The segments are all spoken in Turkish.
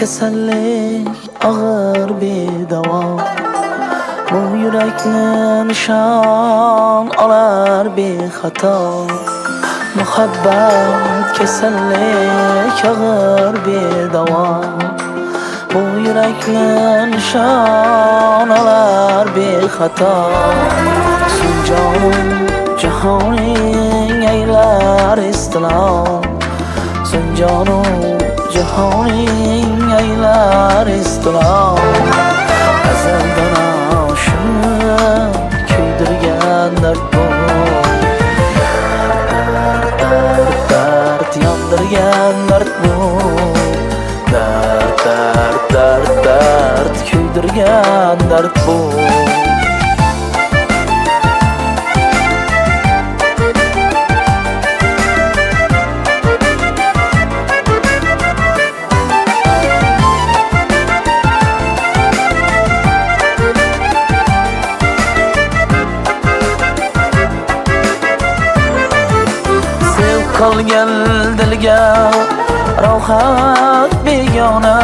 kasallik ağır bir davo. Bu yürekli nişan alar bir hata. Muhabbet kasallik ağır bir davo. Bu yürekli nişan alar bir hata. Sun canım cihaning eyler istilam. Sun canım cihaning eyler istilam. Azaldan aşını kuydirgan dert bu. Dert yandırgan dert bu. Dert kuydirgan dert bu. Kalgan dilga rohat begona.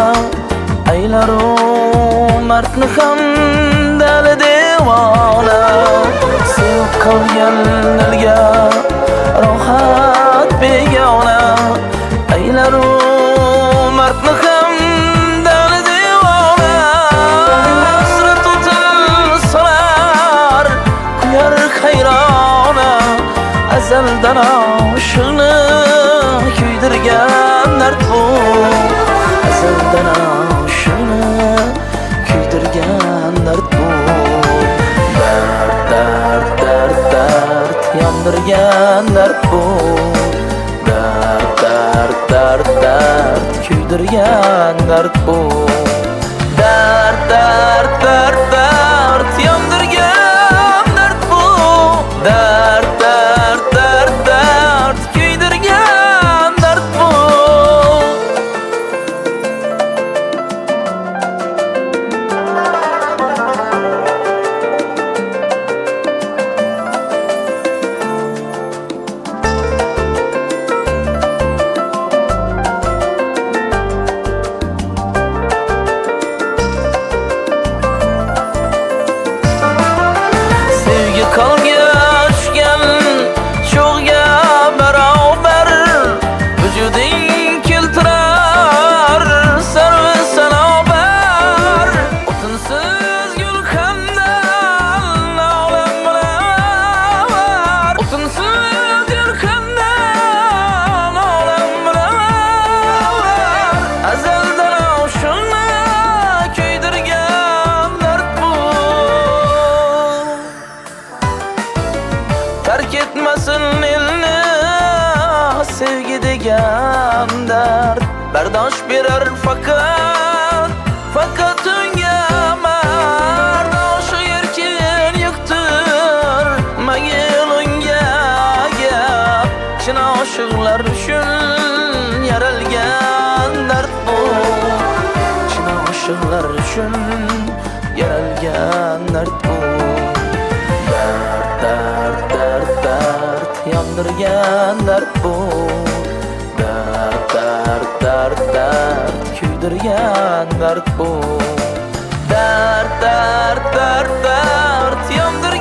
Aylar mardni ham dali devona. Sevib qolgan dilga rohat begona. Aylar mardni ham dali devona. Hasrat o'tin solar kuyar hayrona. Azaldan aşını kuydirgan dert bu. Azaldan aşını kuydirgan dert bu. Dert yandırgan dert bu. Dert kuydirgan dert bu. Dert yandırgan dert bu. Dert kuydirgan dert bu. Sevgi kalgachgan cho'g'ga barobar vujuding keltirar sarvi sanobar. O'tinsiz gulxandan olam bilar. O'tinsiz gulxandan olam bilar. Azaldan oshini kuydirgan dard bu. Terk etmesin elini sevgi degan dard. Bardosh berar fakat unga mardoshi erkin yuqtir. Magil unga gap chin oshiqlar uchun yaralgan dard bu. Chin oshiqlar uchun yaralgan dard bu. Dert yandırgan dert bu. Dert kuydirgan dert bu. Dert yandırgan